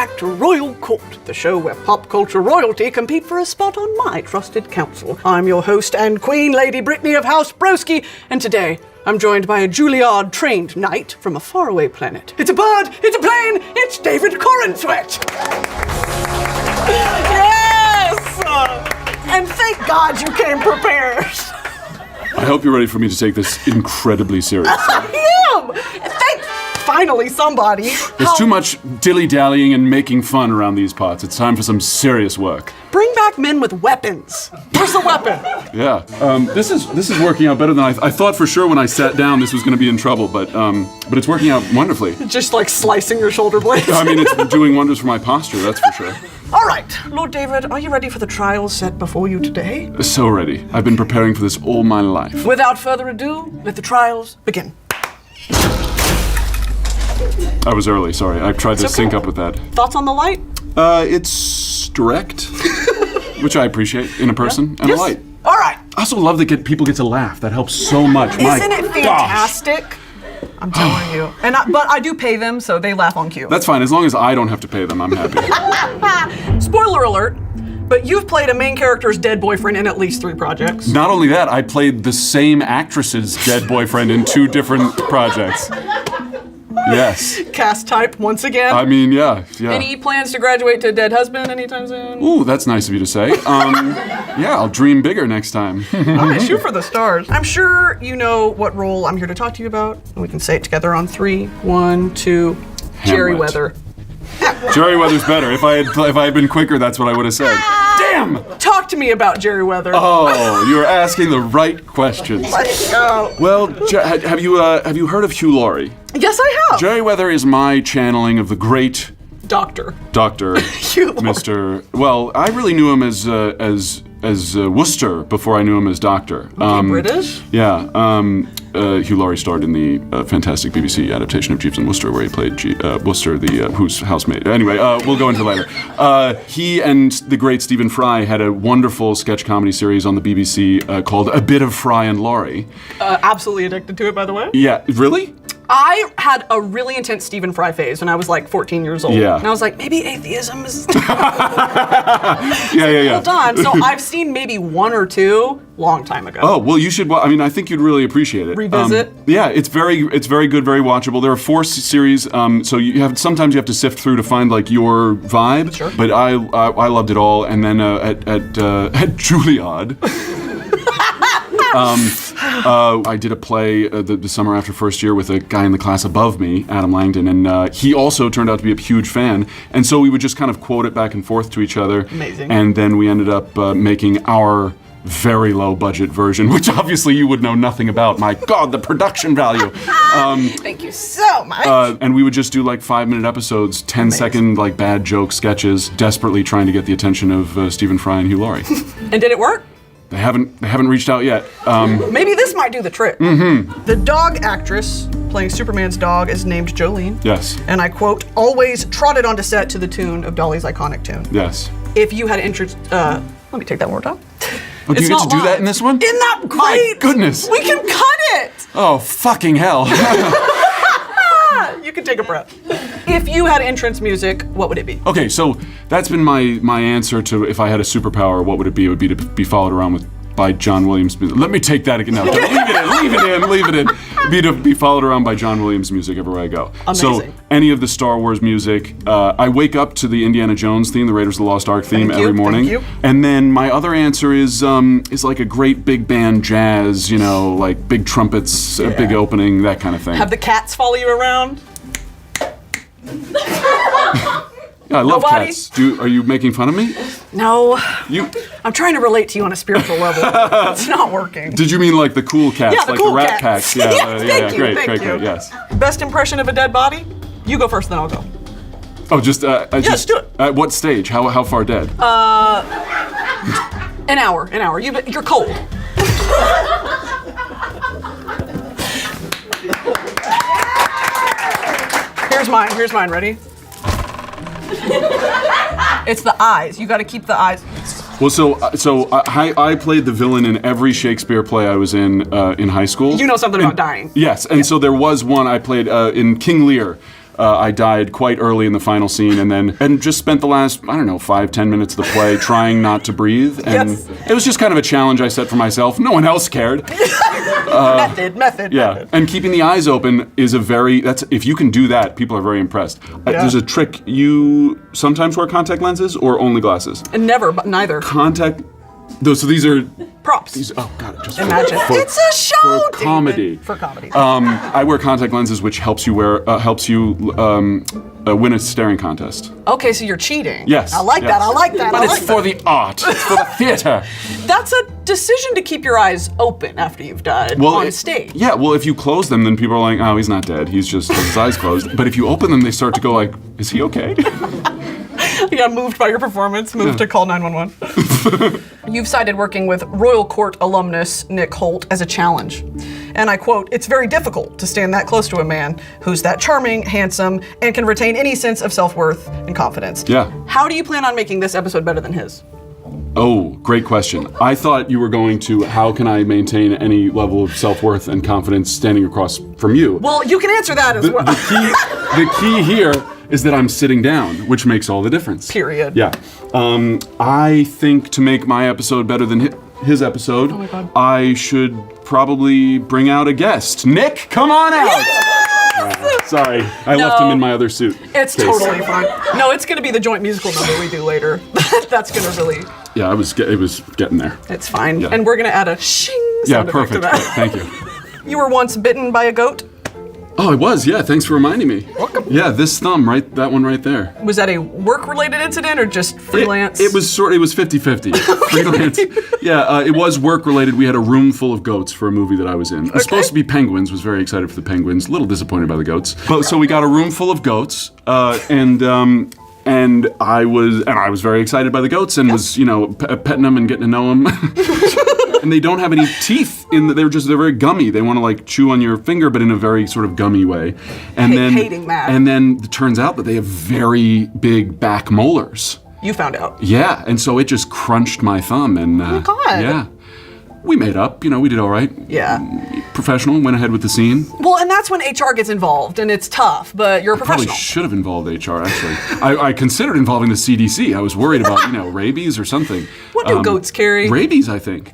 back to Royal Court, the show where pop culture royalty compete for a spot on my trusted council. I'm your host and queen, Lady Brittany of House Broski, and today I'm joined by a Juilliard-trained knight from a faraway planet. It's a bird, it's a plane, it's David Corenswet! Yes! And thank God you came prepared. I hope you're ready for me to take this incredibly seriously. I am! Finally, somebody. There's too much dilly-dallying and making fun around these parts. It's time for some serious work. Bring back men with weapons. Where's the weapon? Yeah. This is working out better than I thought for sure when I sat down this was going to be in trouble, but it's working out wonderfully. Just like slicing your shoulder blades. I mean, it's doing wonders for my posture, that's for sure. All right, Lord David, are you ready for the trial set before you today? So ready. I've been preparing for this all my life. Without further ado, let the trials begin. I was early, sorry. I tried to sync up with that. Thoughts on the light? It's direct, which I appreciate in a person, and a light. All right. I also love that people get to laugh. That helps so much. Isn't it fantastic? I'm telling you. But I do pay them, so they laugh on cue. That's fine. As long as I don't have to pay them, I'm happy. Spoiler alert, but you've played a main character's dead boyfriend in at least 3 projects. Not only that, I played the same actress's dead boyfriend in 2 different projects. Yes. Cast type once again. I mean, yeah. Any plans to graduate to dead husband anytime soon? Ooh, that's nice of you to say. Yeah, I'll dream bigger next time. All right, shoot for the stars. I'm sure you know what role I'm here to talk to you about, and we can say it together on 3. 1, 2. Jerry Weather. Jerry Weather's better. If I had been quicker, that's what I would have said. Damn! Talk to me about Jerry Weather. Oh, you're asking the right questions. Let's go. Well, have you heard of Hugh Laurie? Yes, I have. Jerry Weather is my channeling of the great Doctor Hugh Laurie. Mr. Well, I really knew him as Worcester before I knew him as Doctor. British? Yeah. Hugh Laurie starred in the fantastic BBC adaptation of Jeeves and Wooster, where he played Wooster, whose housemate. Anyway, we'll go into it later. He and the great Stephen Fry had a wonderful sketch comedy series on the BBC called A Bit of Fry and Laurie. Absolutely addicted to it, by the way. Yeah, really? I had a really intense Stephen Fry phase when I was like 14 years old. Yeah. And I was like, maybe atheism is yeah. Hold on. So I've seen maybe 1 or 2 long time ago. Oh, well, you should, I mean, I think you'd really appreciate it. Revisit? Yeah, it's very good, very watchable. There are 4 series, so sometimes you have to sift through to find like your vibe. Sure. But I loved it all, and then at Juilliard, I did a play the summer after first year with a guy in the class above me, Adam Langdon, and he also turned out to be a huge fan. And so we would just kind of quote it back and forth to each other. Amazing. And then we ended up making our very low budget version, which obviously you would know nothing about. My God, the production value. Thank you so much. And we would just do like 5-minute episodes, 10-second like bad joke sketches, desperately trying to get the attention of Stephen Fry and Hugh Laurie. And did it work? They haven't reached out yet. Maybe this might do the trick. Mm-hmm. The dog actress playing Superman's dog is named Jolene. Yes. And I quote, always trotted onto set to the tune of Dolly's iconic tune. Yes. If you had interest, let me take that one more time. Oh, do you get to do that in this one? Isn't that great? My goodness. We can cut it. Oh, fucking hell. You can take a breath. If you had entrance music, what would it be? Okay, so that's been my answer to if I had a superpower, what would it be? It would be to be followed around by John Williams. Let me take that again. No, leave it in. To be followed around by John Williams music everywhere I go. Amazing. So any of the Star Wars music. I wake up to the Indiana Jones theme, the Raiders of the Lost Ark theme every morning. Thank you. And then my other answer is like a great big band jazz, like big trumpets, a big opening, that kind of thing. Have the cats follow you around? Yeah, I love Nobody? cats. Are you making fun of me? No. You? I'm trying to relate to you on a spiritual level. It's not working. Did you mean like the cool cats, Yeah, the like cool the Rat cats. Packs? Yeah, Yes, thank you, great, thank great, you. yes. Best impression of a dead body? You go first, then I'll go. Oh, just Let's do it. At what stage? How far dead? An hour. You're cold. Here's mine. Ready? It's the eyes. You got to keep the eyes. Well, so I played the villain in every Shakespeare play I was in high school. You know something about dying. Yes, and so there was one I played in King Lear. I died quite early in the final scene, and just spent the last, 5-10 minutes of the play trying not to breathe. And Yes. it was just kind of a challenge I set for myself. No one else cared. Method. Yeah, and keeping the eyes open is if you can do that, people are very impressed. There's a trick. You sometimes wear contact lenses or only glasses? And never, but neither. So these are Props. oh god, just Imagine. It's a show, for David. comedy. For comedy. I wear contact lenses, which helps you win a staring contest. Okay, so you're cheating. Yes. I like that. But it's for the art. It's for the theater. That's a decision to keep your eyes open after you've died on stage. Yeah. Well, if you close them, then people are like, "Oh, he's not dead. He's just has his eyes closed." But if you open them, they start to go like, "Is he okay?" Yeah, moved by your performance, moved to call 911. You've cited working with Royal Court alumnus Nick Holt as a challenge. And I quote, "It's very difficult to stand that close to a man who's that charming, handsome, and can retain any sense of self-worth and confidence." Yeah. How do you plan on making this episode better than his? Oh, great question. I thought you were going to, how can I maintain any level of self-worth and confidence standing across from you? Well, you can answer that as well. The key here is that I'm sitting down, which makes all the difference. Period. Yeah. I think to make my episode better than his episode, Oh my God. I should probably bring out a guest. Nick, come on out! Sorry, I left him in my other suit. It's totally fine. No, it's going to be the joint musical number we do later. That's going to really... Yeah, it was getting there. It's fine. Yeah. And we're going to add a shing sound effect to perfect. that. Thank you. You were once bitten by a goat? Oh, I was. Yeah, thanks for reminding me. Welcome. Yeah, this thumb, that one right there. Was that a work-related incident or just freelance? It was 50-50. Freelance. Yeah, it was work-related. We had a room full of goats for a movie that I was in. It was supposed to be penguins. Was very excited for the penguins. A little disappointed by the goats. But so we got a room full of goats, and I was very excited by the goats and was petting them and getting to know them. And they don't have any teeth they're very gummy. They want to like chew on your finger, but in a very sort of gummy way. And Hating that. And then it turns out that they have very big back molars. You found out. Yeah, and so it just crunched my thumb, and Oh my God. yeah, we made up. We did all right. Yeah. Professional, went ahead with the scene. Well, and that's when HR gets involved, and it's tough, but you're a Probably professional. should have involved HR, actually. I considered involving the CDC. I was worried about, rabies or something. What do goats carry? Rabies, I think.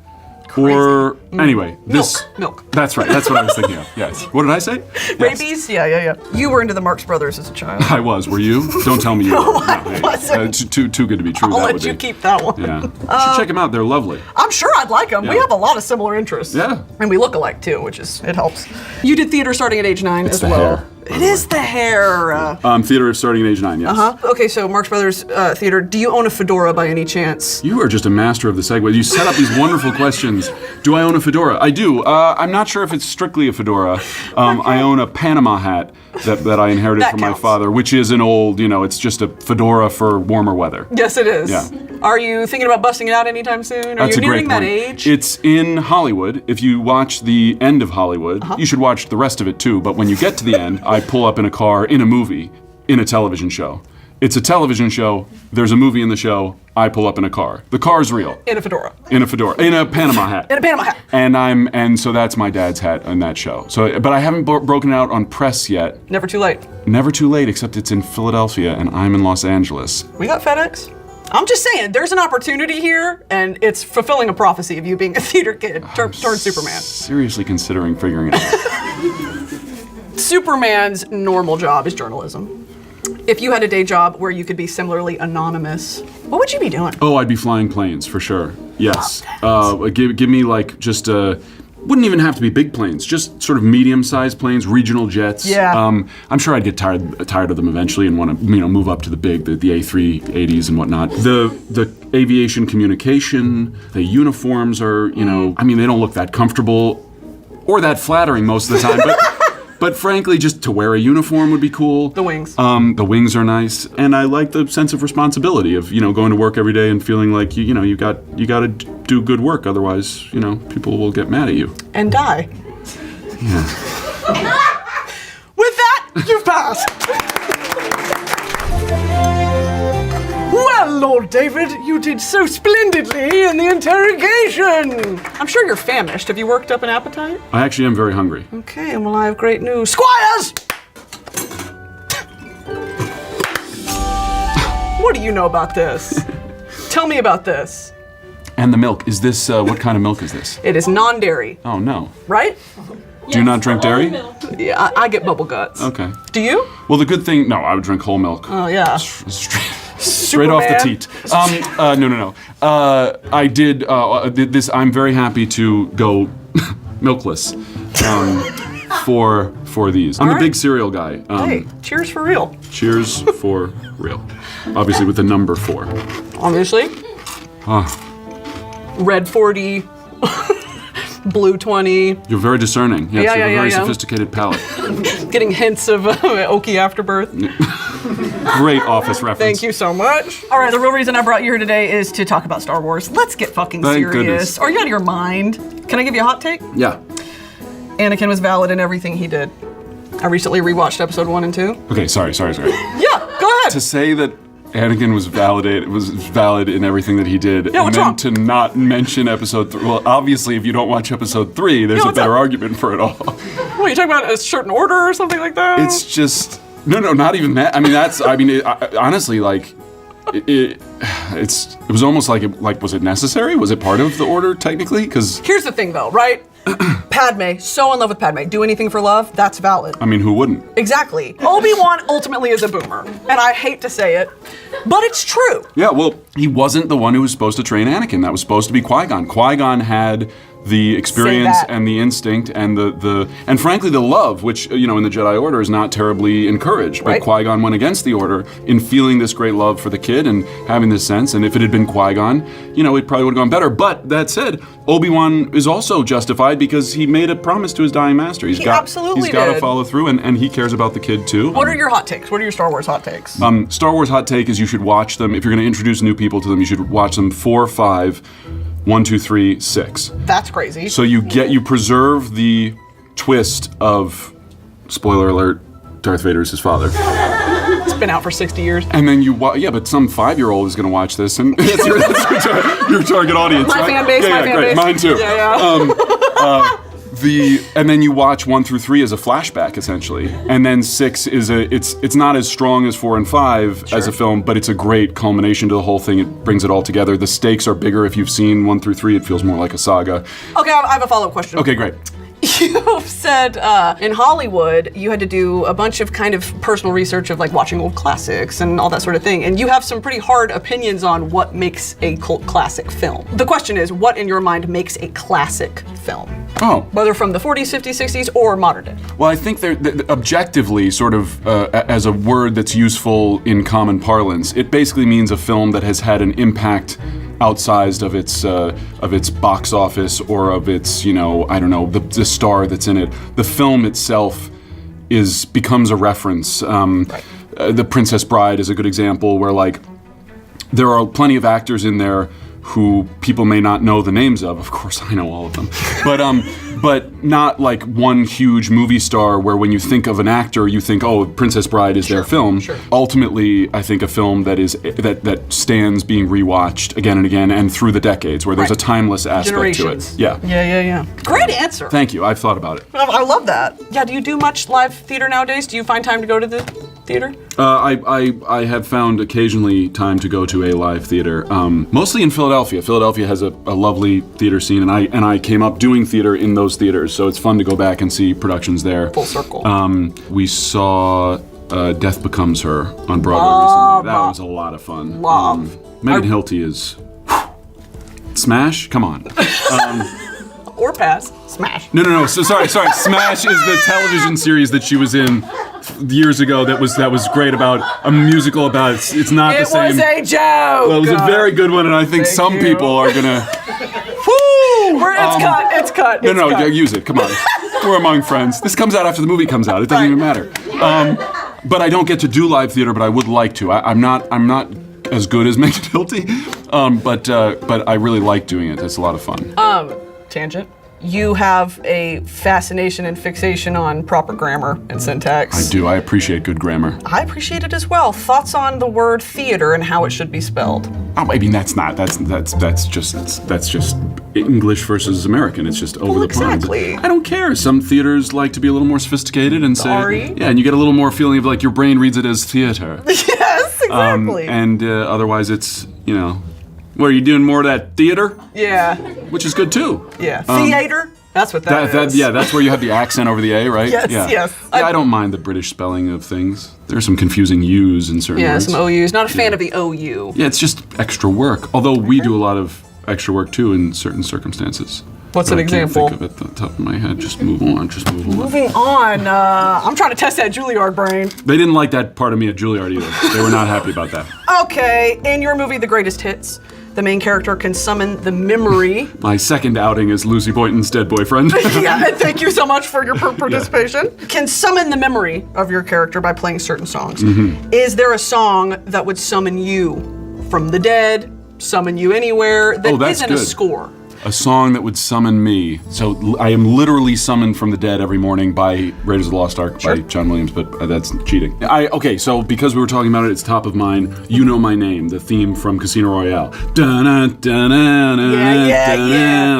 Or, anyway, Milk. That's right, that's what I was thinking of, yes. What did I say? Yes. Rabies? Yeah. You were into the Marx Brothers as a child. I was, were you? Don't tell me you were. I wasn't. Too good to be true, I'll that let would you be. keep that one. Yeah. You should check them out, they're lovely. I'm sure I'd like them. We Yeah. have a lot of similar interests. Yeah. And we look alike too, it helps. You did theater starting at age 9 as the well. hair, by It the is the hair. Theater starting at age 9, yes. Okay, so Marx Brothers Theater, do you own a fedora by any chance? You are just a master of the segue. You set up these wonderful questions. Do I own a fedora? I do. I'm not sure if it's strictly a fedora. I own a Panama hat that I inherited That from my counts. father, which is an old, it's just a fedora for warmer weather. Yes, it is. Yeah. Are you thinking about busting it out anytime soon? Are That's you a great nearing that point. age? It's in Hollywood. If you watch the end of Hollywood, you should watch the rest of it too. But when you get to the end, I pull up in a car in a movie, in a television show. It's a television show. There's a movie in the show. I pull up in a car. The car's real. In a fedora. In a fedora. In a Panama hat. In a Panama hat. And so that's my dad's hat in that show. So, but I haven't broken it out on press yet. Never too late. Never too late, except it's in Philadelphia and I'm in Los Angeles. We got FedEx. I'm just saying, there's an opportunity here, and it's fulfilling a prophecy of you being a theater kid turned Superman. Seriously considering figuring it out. Superman's normal job is journalism. If you had a day job where you could be similarly anonymous, what would you be doing? Oh, I'd be flying planes for sure. Yes. Give me like just wouldn't even have to be big planes, just sort of medium-sized planes, regional jets. Yeah. I'm sure I'd get tired of them eventually and want to move up to the A380s and whatnot. The aviation communication, the uniforms are they don't look that comfortable or that flattering most of the time, but frankly, just to wear a uniform would be cool. The wings. The wings are nice, and I like the sense of responsibility of going to work every day and feeling like you got to do good work, otherwise people will get mad at you. And die. Yeah. With that, you've passed. Well, Lord David, you did so splendidly in the interrogation. I'm sure you're famished. Have you worked up an appetite? I actually am very hungry. Okay, well, I have great news. Squires! What do you know about this? Tell me about this. And the milk. Is this, what kind of milk is this? It is non-dairy. Oh, no. Right? Do you not drink dairy? Yeah, I get bubble guts. Okay. Do you? Well, the good thing, no, I would drink whole milk. Oh, yeah. Straight off the teat. No. I did, this, I'm very happy to go milkless for these. I'm a big cereal guy. Hey, cheers for real. Cheers for real. Obviously with the number 4. Obviously. Red 40. Blue 20. You're very discerning. Yes, you have a very yeah. sophisticated palate. Getting hints of Okie Afterbirth. Great Office reference. Thank you so much. All right, the real reason I brought you here today is to talk about Star Wars. Let's get fucking Thank serious. goodness. Are you out of your mind? Can I give you a hot take? Yeah. Anakin was valid in everything he did. I recently rewatched episode 1 and 2. Okay, sorry. Yeah, go ahead. To say that Anakin was valid in everything that he did, Yeah, and what's then wrong? to not mention episode 3. Well, obviously, if you don't watch episode 3, there's a what's better up? argument for it all. What, you talking about a certain order or something like that? It's just no, not even that. I mean, honestly, like, it was almost like was it necessary? Was it part of the order technically? Because Here's the thing, though, right? Padme, so in love with Padme. Do anything for love? That's valid. I mean, who wouldn't? Exactly. Obi-Wan ultimately is a boomer, and I hate to say it, but it's true. Yeah, well, he wasn't the one who was supposed to train Anakin. That was supposed to be Qui-Gon. Qui-Gon had the experience that. and the instinct and and frankly the love, which in the Jedi Order is not terribly encouraged. But Right. Qui-Gon went against the Order in feeling this great love for the kid and having this sense. And if it had been Qui-Gon, it probably would have gone better. But that said, Obi-Wan is also justified because he made a promise to his dying master. He absolutely got to did. follow through, and he cares about the kid too. What are your hot takes? What are your Star Wars hot takes? Star Wars hot take is you should watch them. If you're going to introduce new people to them, you should watch them 4, 5, 1, 2, 3, 6. That's crazy. So you preserve the twist of, spoiler alert, Darth Vader is his father. It's been out for 60 years. And then but some 5-year-old is going to watch this, and that's your target audience. My right? fan base, yeah, my fan great. base. Mine too. Yeah. And then you watch 1 through 3 as a flashback, essentially, and then 6 is it's not as strong as 4 and 5 as a film, but it's a great culmination to the whole thing. It brings it all together. The stakes are bigger. If you've seen 1 through 3, it feels more like a saga. Okay, I have a follow-up question. Okay, great. You've said in Hollywood you had to do a bunch of kind of personal research of like watching old classics and all that sort of thing, and you have some pretty hard opinions on what makes a cult classic film. The question is, what in your mind makes a classic film? Oh. Whether from the 40s, 50s, 60s, or modern day. Well, I think they're objectively, sort of as a word that's useful in common parlance, it basically means a film that has had an impact outsized of its box office or of its, the star that's in it. The film itself becomes a reference. The Princess Bride is a good example where there are plenty of actors in there who people may not know the names of. Of course, I know all of them, but not like one huge movie star where when you think of an actor, you think, oh, Princess Bride is their film. Sure. Ultimately, I think a film that stands being rewatched again and again and through the decades, where there's a timeless aspect to it. Yeah. Yeah. Great answer. Thank you. I've thought about it. I love that. Yeah, do you do much live theater nowadays? Do you find time to go to the theater? I have found occasionally time to go to a live theater, mostly in Philadelphia. Philadelphia has a lovely theater scene, and I came up doing theater in those theaters, so it's fun to go back and see productions there. Full circle. We saw Death Becomes Her on Broadway recently. That was a lot of fun. Megan Hilty is smash. Come on. Or pass. Smash. No. So sorry. Smash is the television series that she was in years ago. That was great, about a musical about it's not the same. It was a joke. Well, it was a very good one, and I think some people are gonna. Woo! It's cut. No, use it. Come on. We're among friends. This comes out after the movie comes out. It doesn't even matter. But I don't get to do live theater, but I would like to. I'm not as good as Megan Hilty, but I really like doing it. It's a lot of fun. Tangent. You have a fascination and fixation on proper grammar and syntax. I do. I appreciate good grammar. I appreciate it as well. Thoughts on the word theater and how it should be spelled? I mean, that's just English versus American. It's just over the pond. Exactly. I don't care. Some theaters like to be a little more sophisticated and say, Sorry? yeah, and you get a little more feeling of like your brain reads it as theater. Yeah, Yes, exactly. And otherwise it's, what, are you doing more of that theater? Yeah. Which is good too. Yeah. Theater? That's what that is. Yeah, that's where you have the accent over the A, right? Yes, yeah. yes. Yeah, I don't mind the British spelling of things. There's some confusing U's in certain words. Yeah, some OUs. Not a fan of the OU. Yeah, it's just extra work. Although we do a lot of extra work too in certain circumstances. What's But an I can't example? think of it at the top of my head. Just move on. Moving on. I'm trying to test that Juilliard brain. They didn't like that part of me at Juilliard either. They were not happy about that. Okay, in your movie, The Greatest Hits, the main character can summon the memory. My second outing as Lucy Boynton's dead boyfriend. Yeah, and thank you so much for your participation. Can summon the memory of your character by playing certain songs. Is there a song that would summon you from the dead, summon you anywhere, that that's isn't a good. score? A song that would summon me. So I am literally summoned from the dead every morning by Raiders of the Lost Ark by John Williams, but that's cheating. Okay, so because we were talking about it, it's top of mind. You Know My Name, the theme from Casino Royale. Yeah.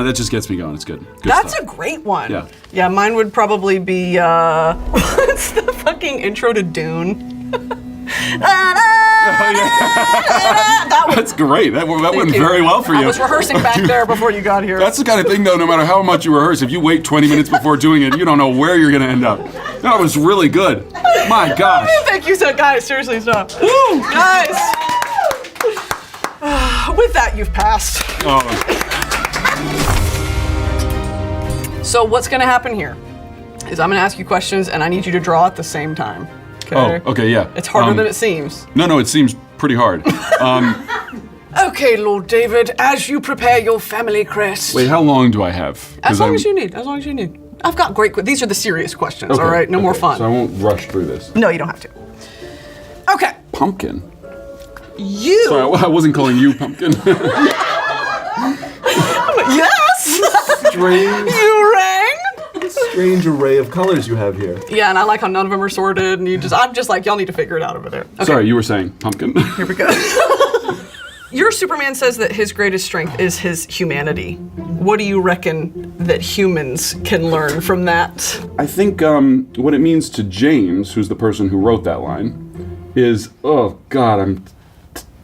That just gets me going. It's good. That's stuff. a great one. Yeah. Yeah, mine would probably be, what's the fucking intro to Dune? That's great. That went very well for you. I was rehearsing back there before you got here. That's the kind of thing, though, no matter how much you rehearse, if you wait 20 minutes before doing it, you don't know where you're going to end up. That was really good. My gosh. Thank you, so guys. Seriously, stop. Woo! Guys. With that, you've passed. Oh. So what's going to happen here is I'm going to ask you questions, and I need you to draw at the same time. Okay? Oh, okay, yeah. It's harder than it seems. No, it seems pretty hard. Okay, Lord David, as you prepare your family crest. Wait, how long do I have? As long as you need. I've got great these are the serious questions, all right? No more fun. So I won't rush through this. No, you don't have to. Okay. Pumpkin? You. Sorry, I wasn't calling you Pumpkin. Yes! Strange. You rang? Strange array of colors you have here. Yeah, and I like how none of them are sorted, and I'm just like, y'all need to figure it out over there. Okay. Sorry, you were saying Pumpkin. Here we go. Your Superman says that his greatest strength is his humanity. What do you reckon that humans can learn from that? I think what it means to James, who's the person who wrote that line, is, oh God, I'm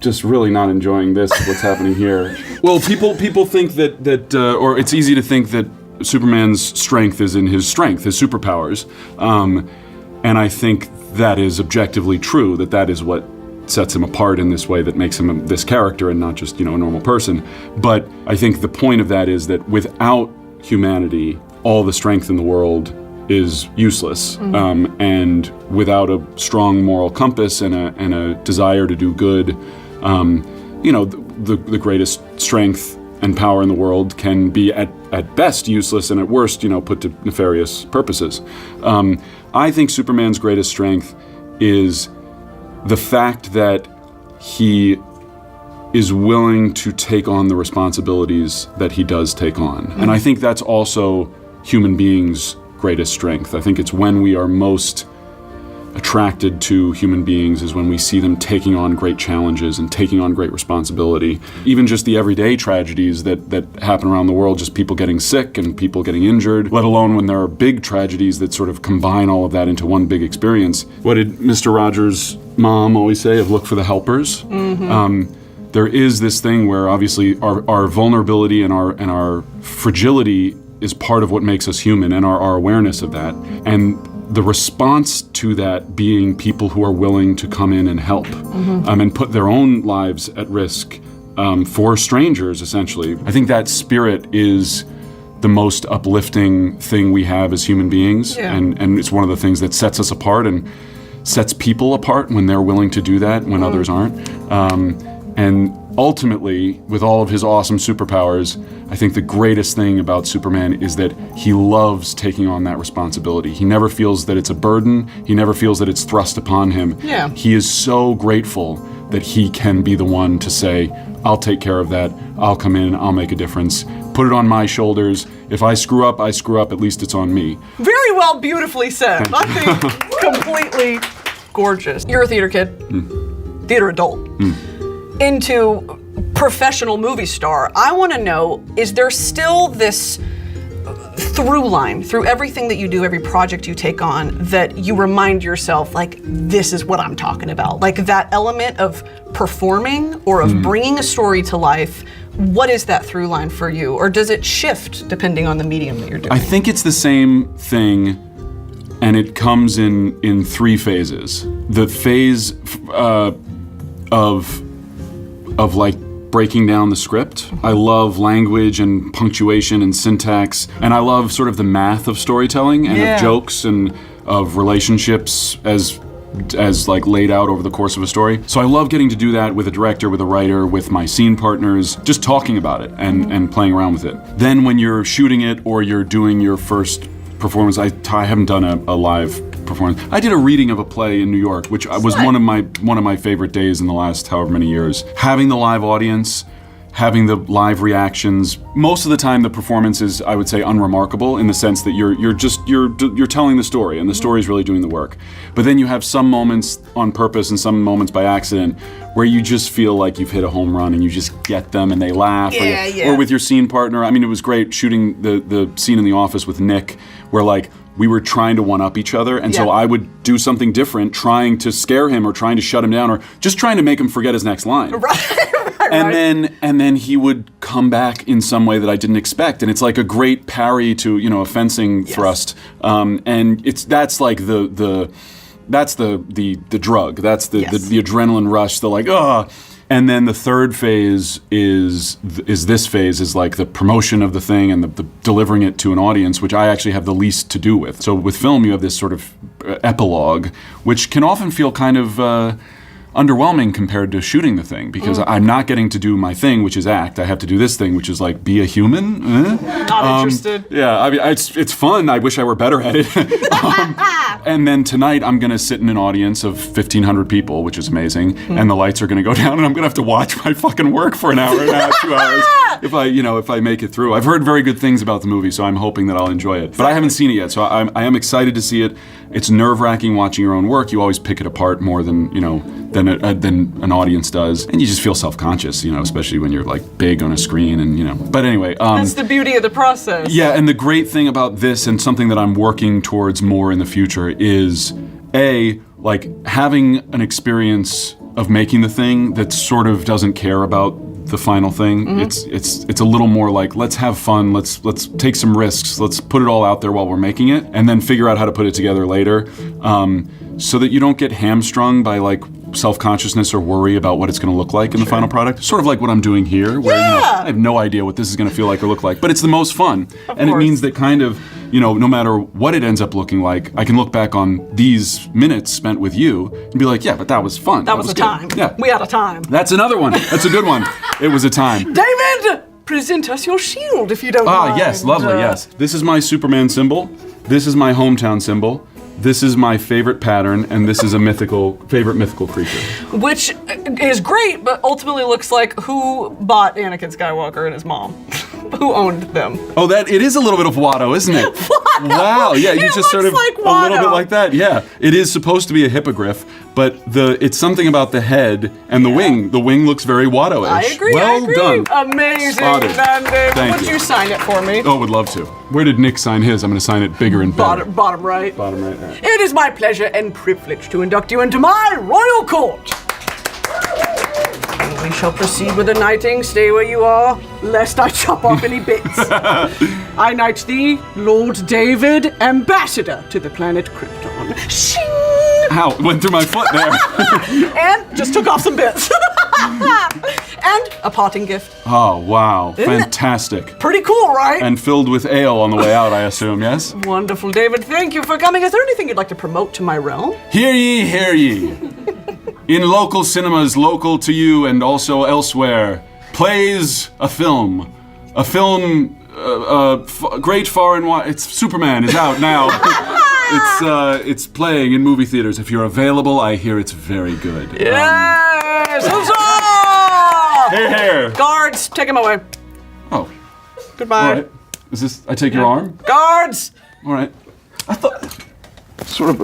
just really not enjoying this, what's happening here. Well, people think that or it's easy to think that Superman's strength is in his strength, his superpowers. And I think that is objectively true, that is what sets him apart in this way that makes him this character and not just, a normal person. But I think the point of that is that without humanity, all the strength in the world is useless. And without a strong moral compass and a desire to do good, the greatest strength and power in the world can be at best useless and at worst, put to nefarious purposes. I think Superman's greatest strength is the fact that he is willing to take on the responsibilities that he does take on. And I think that's also human beings' greatest strength. I think it's when we are most attracted to human beings is when we see them taking on great challenges and taking on great responsibility. Even just the everyday tragedies that happen around the world, just people getting sick and people getting injured, let alone when there are big tragedies that sort of combine all of that into one big experience. What did Mr. Rogers' mom always say of look for the helpers? There is this thing where obviously our vulnerability and our fragility is part of what makes us human, and our awareness of that. And the response to that being people who are willing to come in and help and put their own lives at risk for strangers, essentially. I think that spirit is the most uplifting thing we have as human beings. Yeah. And it's one of the things that sets us apart and sets people apart when they're willing to do that, when others aren't. And ultimately, with all of his awesome superpowers, I think the greatest thing about Superman is that he loves taking on that responsibility. He never feels that it's a burden. He never feels that it's thrust upon him. Yeah. He is so grateful that he can be the one to say, I'll take care of that. I'll come in, I'll make a difference. Put it on my shoulders. If I screw up, at least it's on me. Very well, beautifully said. I think completely gorgeous. You're a theater kid, theater adult, into professional movie star. I want to know, is there still this through line through everything that you do, every project you take on, that you remind yourself, like, this is what I'm talking about? Like that element of performing or of bringing a story to life. What is that through line for you? Or does it shift depending on the medium that you're doing? I think it's the same thing, and it comes in three phases. The phase of like breaking down the script. I love language and punctuation and syntax, and I love sort of the math of storytelling and of jokes and of relationships as like laid out over the course of a story. So I love getting to do that with a director, with a writer, with my scene partners, just talking about it and playing around with it. Then when you're shooting it or you're doing your first performance, I haven't done a live performance. I did a reading of a play in New York, which was one of my favorite days in the last however many years. Having the live audience, having the live reactions. Most of the time, the performance is, I would say, unremarkable in the sense that you're telling the story, and the story is really doing the work. But then you have some moments on purpose and some moments by accident where you just feel like you've hit a home run and you just get them and they laugh. Or with your scene partner. I mean, it was great shooting the scene in the office with Nick, where like we were trying to one-up each other, and so I would do something different, trying to scare him or trying to shut him down or just trying to make him forget his next line. And then he would come back in some way that I didn't expect, and it's like a great parry to a fencing thrust, and that's like the drug, that's the adrenaline rush, the like And then the third phase is this phase is like the promotion of the thing and the delivering it to an audience, which I actually have the least to do with. So with film, you have this sort of epilogue, which can often feel kind of underwhelming compared to shooting the thing, because I'm not getting to do my thing, which is act. I have to do this thing, which is like be a human. Not interested. Yeah, I mean, it's fun. I wish I were better at it. And then tonight I'm going to sit in an audience of 1,500 people, which is amazing, and the lights are going to go down, and I'm going to have to watch my fucking work for an hour and a half, 2 hours, if I make it through. I've heard very good things about the movie, so I'm hoping that I'll enjoy it. But I haven't seen it yet, so I am excited to see it. It's nerve-wracking watching your own work. You always pick it apart more than an audience does, and you just feel self-conscious, especially when you're like big on a screen, and But anyway, that's the beauty of the process. Yeah, and the great thing about this, and something that I'm working towards more in the future, is like having an experience of making the thing that sort of doesn't care about the final thing. It's a little more like, let's have fun, let's take some risks, let's put it all out there while we're making it, and then figure out how to put it together later, so that you don't get hamstrung by like self-consciousness or worry about what it's going to look like in the final product. Sort of like what I'm doing here, where I have no idea what this is going to feel like or look like, but it's the most fun. And it means that kind of, no matter what it ends up looking like, I can look back on these minutes spent with you and be like, yeah, but that was fun. That was a good. time. Yeah. We had a time. That's another one. That's a good one. It was a time. David, present us your shield if you don't mind. Yes, lovely, yes. This is my Superman symbol. This is my hometown symbol. This is my favorite pattern, and this is a favorite mythical creature. Which is great, but ultimately looks like who bought Anakin Skywalker and his mom? Who owned them? Oh, it is a little bit of Watto, isn't it? Watto. Wow, yeah, you just sort of like a little bit like that. Yeah, it is supposed to be a hippogriff, but it's something about the head and the wing. The wing looks very Watto-ish. I agree. Well done. Amazing, Spotted. David. Thank Would you sign it for me? Oh, would love to. Where did Nick sign his? I'm going to sign it bigger and better. Bottom right. Bottom right. Right. It is my pleasure and privilege to induct you into my royal court. We shall proceed with the knighting. Stay where you are, lest I chop off any bits. I knight thee, Lord David, ambassador to the planet Krypton. Shing! Ow, went through my foot there. And just took off some bits. And a parting gift. Oh, wow. Isn't fantastic. Pretty cool, right? And filled with ale on the way out, I assume, yes? Wonderful, David. Thank you for coming. Is there anything you'd like to promote to my realm? Hear ye, hear ye. In local cinemas, local to you and also elsewhere, plays a film. A film, great far and wide. It's Superman is out now. It's playing in movie theaters. If you're available, I hear it's very good. Yes! Huzzah! Here. Guards, take him away. Oh. Goodbye. All right. Is this? I take your arm. Guards. All right. I thought. Sort of.